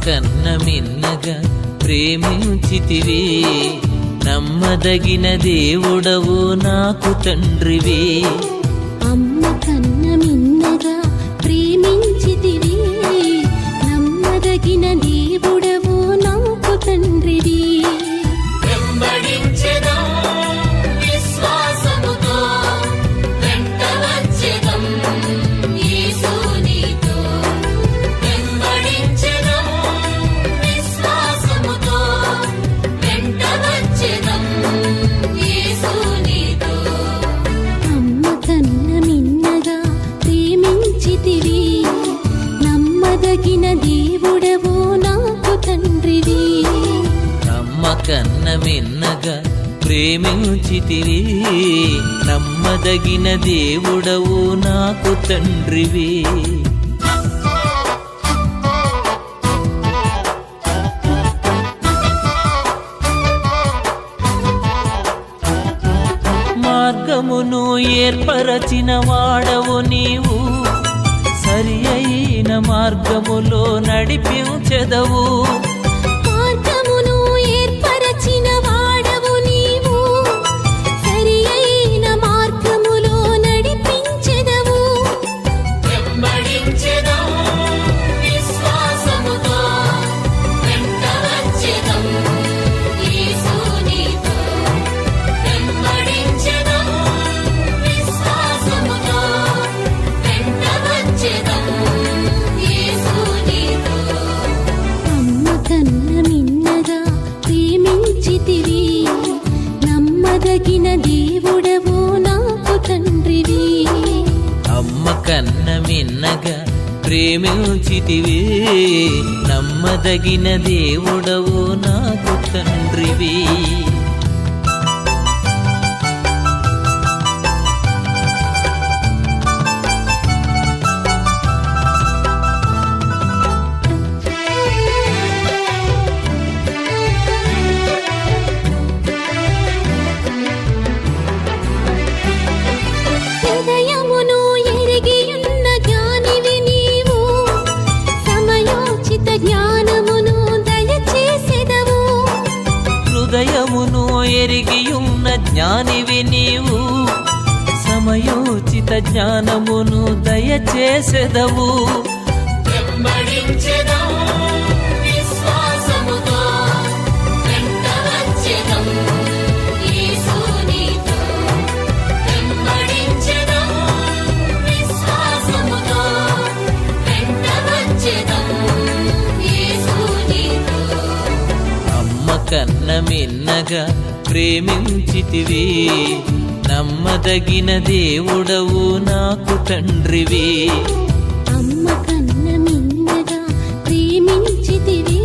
కన్న మిన్నగా ప్రేమించితివి, నమ్మదగిన దేవుడవు నాకు తండ్రివి. అమ్మ కన్న మిన్నగా ప్రేమించితివి, నమ్మదగిన దేవుడవు నాకు తండ్రివి. నమ్మదగిన దేవుడవు నాకు తండ్రివి. అమ్మ కన్న మిన్నగా ప్రేమించితివి, నమ్మదగిన దేవుడవు నాకు తండ్రివి. మార్గమును ఏర్పరచిన వాడవు నీవు, సరి అయిన మార్గములో నడిపించెదవు. మార్గమును ఏర్పరచిన వాడవు నీవు, సరి అయిన మార్గములో నడిపించెదవు. నమ్మదగిన దేవుడవు నాకు తండ్రివి. అమ్మ కన్న మిన్నగా ప్రేమించితివి, నమ్మదగిన దేవుడవు నాకు తండ్రివి. హృదయమును ఎరిగియున్న జ్ఞానివి నీవు, సమయోచిత జ్ఞానమును దయచేసెదవు. కన్న మిన్నగా ప్రేమించితివి, నమ్మదగిన దేవుడవు నాకు తండ్రివి. అమ్మ కన్న మిన్నగా ప్రేమించితివి,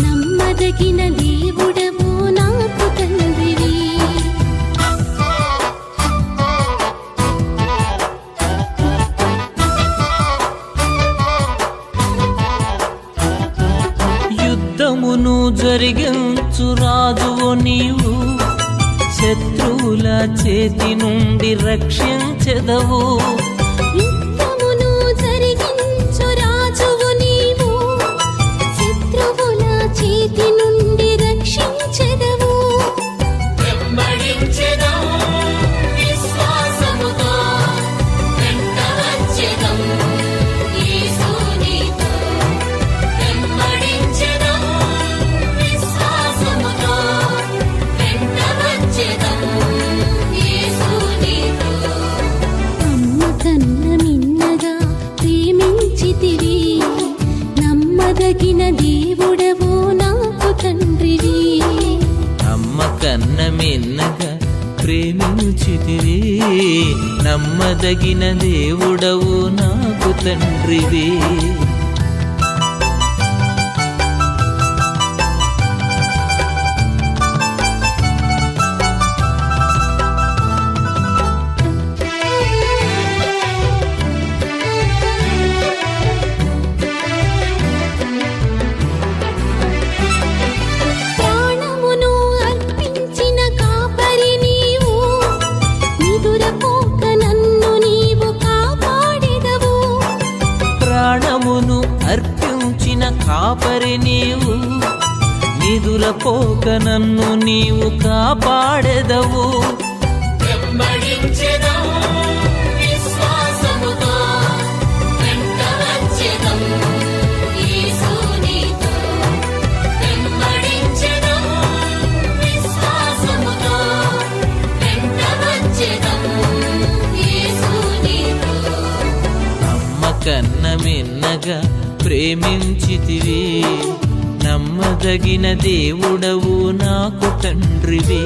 నమ్మదగిన దేవుడవు నాకు తండ్రివి. యుద్ధమును జరిగించు రాజువు నీవు, శత్రువుల చేతి నుండి రక్షించెదవు. యుద్ధమును జరిగించు రాజువు నీవు, శత్రువుల చేతి నుండి రక్షించెదవు. నమ్మదగిన దేవుడవు నాకు తండ్రివి. అమ్మ కన్న మిన్నగా ప్రేమించితివి, నమ్మదగిన దేవుడవు నాకు తండ్రివి. ప్రాణమును కాపరి నీవు, నిదురపోక నన్ను నీవు కాపాడెదవు. వెంబడించెదము విశ్వాసముతో, వెంట వచ్చెదము యేసు నీతో. వెంబడించెదము విశ్వాసముతో, వెంట వచ్చెదము యేసు నీతో. అమ్మ కన్న మిన్నగా ప్రేమించితివి, నమ్మదగిన దేవుడవు నాకు తండ్రివి.